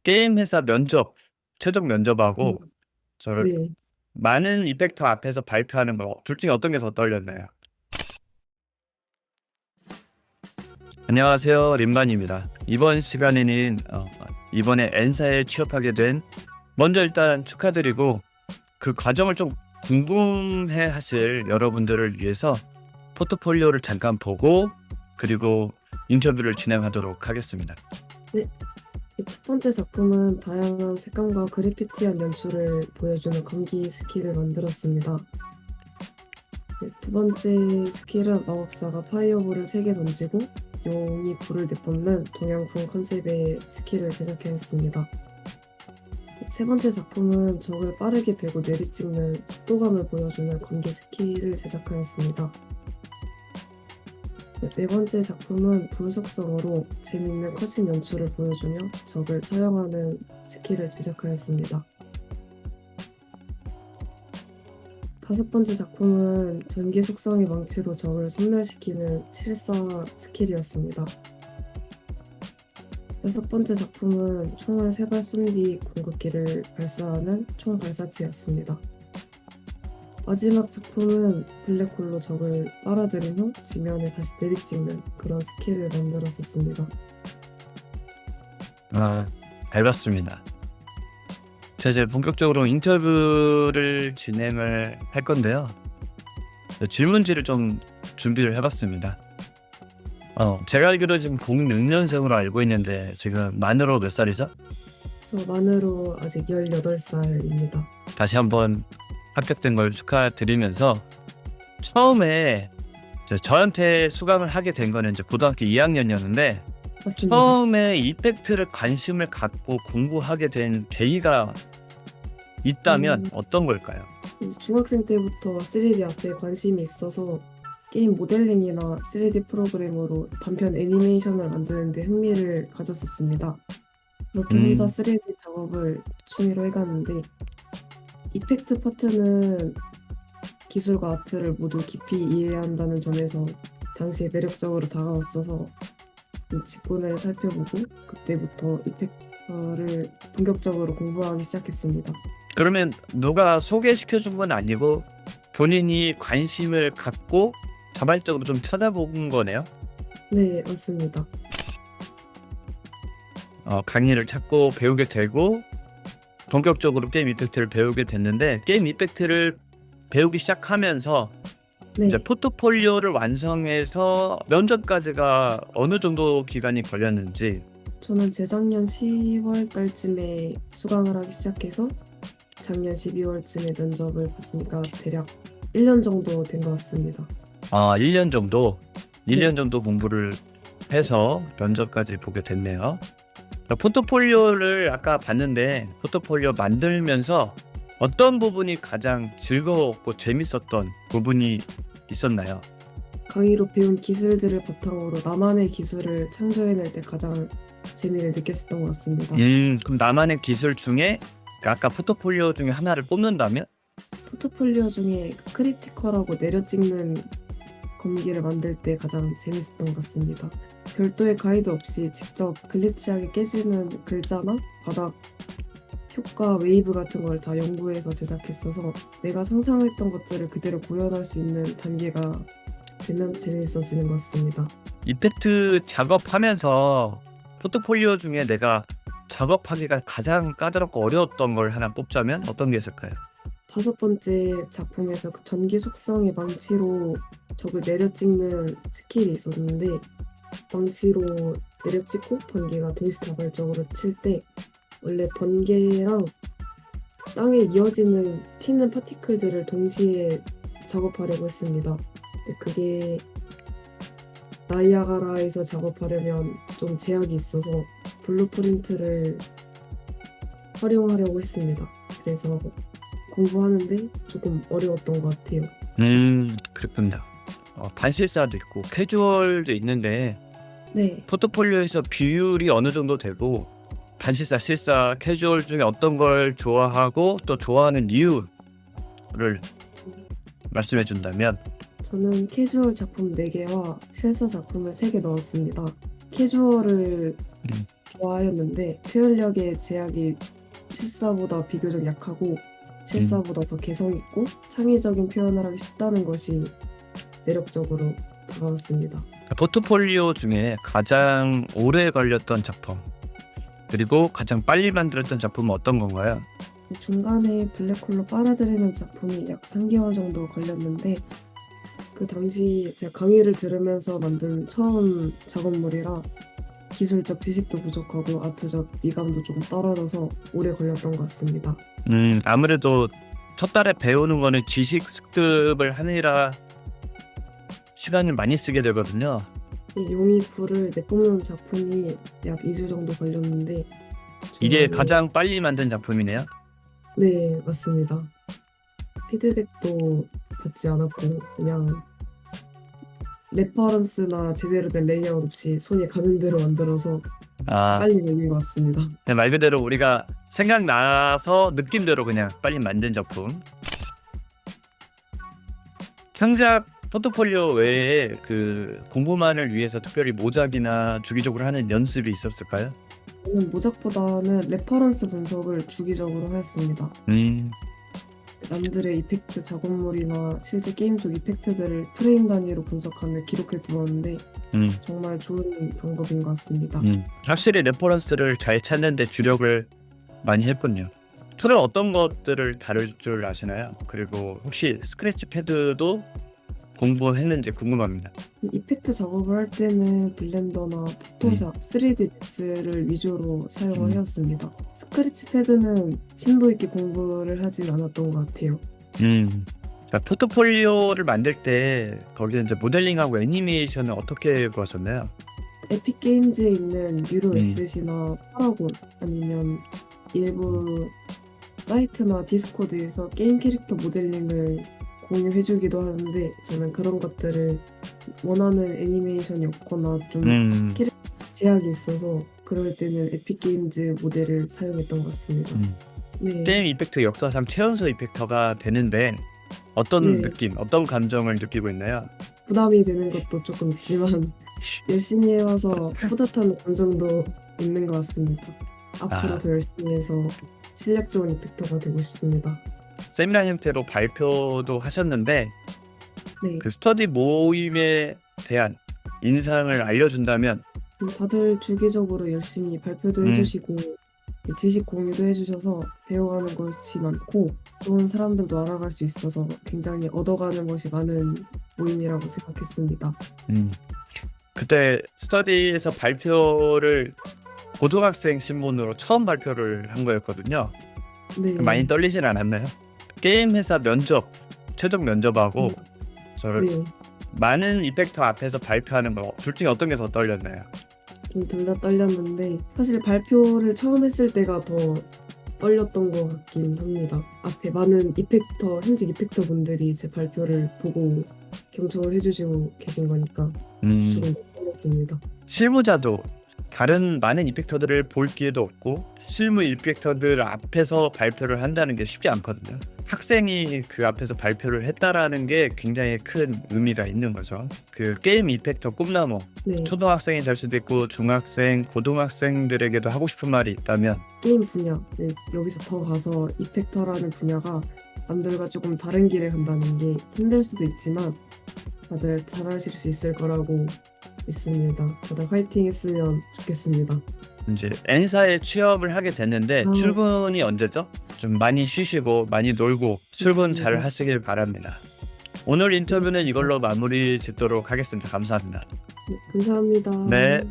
게임 회사 최종 면접하고 음, 저를 네. 많은 이펙터 앞에서 발표하는 거 둘 중에 어떤 게 더 떨렸나요? 안녕하세요, 림반입니다. 이번 시간에는 이번에 N사에 취업하게 된 먼저 일단 축하드리고 그 과정을 좀 궁금해 하실 여러분들을 위해서 포트폴리오를 잠깐 보고 그리고 인터뷰를 진행하도록 하겠습니다. 네. 이 첫 번째 작품은 다양한 색감과 그래피티한 연출을 보여주는 검기 스킬을 만들었습니다. 네, 두 번째 스킬은 마법사가 파이어볼을 3개 던지고 용이 불을 내뿜는 동양풍 컨셉의 스킬을 제작했습니다. 네, 세 번째 작품은 적을 빠르게 베고 내리찍는 속도감을 보여주는 검기 스킬을 제작하였습니다. 네 번째 작품은 불속성으로 재미있는 컷신 연출을 보여주며 적을 처형하는 스킬을 제작하였습니다. 다섯 번째 작품은 전기 속성의 망치로 적을 섬멸시키는 실사 스킬이었습니다. 여섯 번째 작품은 총을 3발 쏜 뒤 궁극기를 발사하는 총 발사체였습니다. 마지막 작품은 블랙홀로 적을 빨아들인 후 지면에 다시 내리찍는 그런 스킬을 만들었었습니다. 잘 봤습니다. 자, 이제 본격적으로 인터뷰를 진행을 할 건데요. 질문지를 좀 준비를 해봤습니다. 제가 알기로 지금 06년생으로 알고 있는데 지금 만으로 몇 살이죠? 저 만으로 아직 18살입니다. 다시 한번 합격된 걸 축하드리면서 처음에 저한테 수강을 하게 된 거는 이제 고등학교 2학년이었는데 맞습니다. 처음에 이펙트를 관심을 갖고 공부하게 된 계기가 있다면 음, 어떤 걸까요? 중학생 때부터 3D 아트에 관심이 있어서 게임 모델링이나 3D 프로그램으로 단편 애니메이션을 만드는데 흥미를 가졌었습니다. 이렇게 혼자 음, 3D 작업을 취미로 해갔는데 이펙트 파트는 기술과 아트를 모두 깊이 이해해야 한다는 점에서 당시에 매력적으로 다가왔어서 직군을 살펴보고 그때부터 이펙터를 본격적으로 공부하기 시작했습니다. 그러면 누가 소개시켜 준 건 아니고 본인이 관심을 갖고 자발적으로 좀 찾아본 거네요. 네, 맞습니다. 강의를 찾고 배우게 되고 본격적으로 게임 이펙트를 배우게 됐는데 게임 이펙트를 배우기 시작하면서 이제 네, 포트폴리오를 완성해서 면접까지가 어느 정도 기간이 걸렸는지. 저는 재작년 10월 달쯤에 수강을 하기 시작해서 작년 12월쯤에 면접을 봤으니까 대략 1년 정도 된 것 같습니다. 1년 정도 네, 1년 정도 공부를 해서 면접까지 보게 됐네요. 포트폴리오를 아까 봤는데 포트폴리오 만들면서 어떤 부분이 가장 즐거웠고 재밌었던 부분이 있었나요? 강의로 배운 기술들을 바탕으로 나만의 기술을 창조해낼 때 가장 재미를 느꼈었던 것 같습니다. 그럼 나만의 기술 중에 아까 포트폴리오 중에 하나를 뽑는다면? 포트폴리오 중에 그 크리티컬하고 내려찍는 검기를 만들 때 가장 재밌었던 것 같습니다. 별도의 가이드 없이 직접 글리치하게 깨지는 글자나 바닥 효과, 웨이브 같은 걸 다 연구해서 제작했어서 내가 상상했던 것들을 그대로 구현할 수 있는 단계가 되면 재밌어지는 것 같습니다. 이펙트 작업하면서 포트폴리오 중에 내가 작업하기가 가장 까다롭고 어려웠던 걸 하나 뽑자면 어떤 게 있을까요? 다섯 번째 작품에서 그 전기 속성의 망치로 적을 내려찍는 스킬이 있었는데 망치로 내려찍고 번개가 동시다발적으로 칠 때 원래 번개랑 땅에 이어지는 튀는 파티클들을 동시에 작업하려고 했습니다. 근데 그게 나이아가라에서 작업하려면 좀 제약이 있어서 블루프린트를 활용하려고 했습니다. 그래서 공부하는데 조금 어려웠던 것 같아요. 그렇군요. 반실사도 있고 캐주얼도 있는데 네, 포트폴리오에서 비율이 어느 정도 되고 반실사, 실사, 캐주얼 중에 어떤 걸 좋아하고 또 좋아하는 이유를 말씀해 준다면. 저는 캐주얼 작품 4개와 실사 작품을 3개 넣었습니다. 캐주얼을 음. 좋아했는데 표현력의 제약이 실사보다 비교적 약하고 실사보다 더 개성 있고 창의적인 표현을 하기 쉽다는 것이 매력적으로 다가왔습니다. 포트폴리오 중에 가장 오래 걸렸던 작품 그리고 가장 빨리 만들었던 작품은 어떤 건가요? 중간에 블랙홀로 빨아들이는 작품이 약 3개월 정도 걸렸는데 그 당시 제가 강의를 들으면서 만든 처음 작업물이라 기술적 지식도 부족하고 아트적 미감도 조금 떨어져서 오래 걸렸던 것 같습니다. 아무래도 첫 달에 배우는 거는 지식 습득을 하느라 시간을 많이 쓰게 되거든요. 이 용이 불을 내뿜는 작품이 약 2주 정도 걸렸는데 이게 중간에 가장 빨리 만든 작품이네요. 네, 맞습니다. 피드백도 받지 않았고 그냥 레퍼런스나 제대로 된 레이아웃 없이 손이 가는 대로 만들어서 아, 빨리 걸린 것 같습니다. 네, 말 그대로 우리가 생각나서 느낌대로 그냥 빨리 만든 작품. 창작 포트폴리오 외에 그 공부만을 위해서 특별히 모작이나 주기적으로 하는 연습이 있었을까요? 저는 모작보다는 레퍼런스 분석을 주기적으로 하였습니다. 음, 남들의 이펙트 작업물이나 실제 게임 속 이펙트들을 프레임 단위로 분석하며 기록해 두었는데 음, 정말 좋은 방법인 것 같습니다. 확실히 레퍼런스를 잘 찾는 데 주력을 많이 했군요. 툴은 어떤 것들을 다룰 줄 아시나요? 그리고 혹시 스크래치 패드도 공부했는지 궁금합니다. 이펙트 작업을 할 때는 블렌더나 포토샵, 3D 맥스를 위주로 사용을 해왔습니다. 스크래치 패드는 심도 있게 공부를 하진 않았던 것 같아요. 자, 포트폴리오를 만들 때 거기에 이제 모델링하고 애니메이션을 어떻게 구하셨나요? 에픽 게임즈에 있는 유료 에셋이나 파라곤 아니면 일부 사이트나 디스코드에서 게임 캐릭터 모델링을 공유해주기도 하는데 저는 그런 것들을 원하는 애니메이션이 없거나 좀 캐릭터 제약이 있어서 그럴 때는 에픽 게임즈 모델을 사용했던 것 같습니다. 네, 게임 이펙트 역사상 최연소 이펙터가 되는데 어떤 네. 느낌, 어떤 감정을 느끼고 있나요? 부담이 되는 것도 조금 있지만 열심히 해와서 뿌듯한 감정도 있는 것 같습니다. 앞으로 더 열심히 해서 실력 좋은 이펙터가 되고 싶습니다. 세미나 형태로 발표도 하셨는데 네, 그 스터디 모임에 대한 인상을 알려준다면 다들 주기적으로 열심히 발표도 해주시고 지식 공유도 해주셔서 배워가는 것이 많고 좋은 사람들도 알아갈 수 있어서 굉장히 얻어가는 것이 많은 모임이라고 생각했습니다. 그때 스터디에서 발표를 고등학생 신분으로 처음 발표를 한 거였거든요. 네, 많이 떨리진 않았나요? 게임 회사 면접, 최종 면접하고 저를 네, 많은 이펙터 앞에서 발표하는 거 둘 중에 어떤 게 더 떨렸나요? 전 둘 다 떨렸는데 사실 발표를 처음 했을 때가 더 떨렸던 것 같긴 합니다. 앞에 많은 이펙터, 현직 이펙터 분들이 제 발표를 보고 경청을 해주시고 계신 거니까 조금 더 떨렸습니다. 실무자도 다른 많은 이펙터들을 볼 기회도 없고 실무 이펙터들 앞에서 발표를 한다는 게 쉽지 않거든요. 학생이 그 앞에서 발표를 했다라는 게 굉장히 큰 의미가 있는 거죠. 그 게임 이펙터 꿈나무, 네, 초등학생이 될 수도 있고 중학생, 고등학생들에게도 하고 싶은 말이 있다면 게임 분야, 네, 여기서 더 가서 이펙터라는 분야가 남들과 조금 다른 길을 간다는 게 힘들 수도 있지만 다들 잘하실 수 있을 거라고 믿습니다. 다들 화이팅 했으면 좋겠습니다. 이제 N사에 취업을 하게 됐는데 출근이 언제죠? 좀 많이 쉬시고 많이 놀고 출근 잘 하시길 바랍니다. 오늘 인터뷰는 이걸로 마무리 짓도록 하겠습니다. 감사합니다. 네, 감사합니다. 네.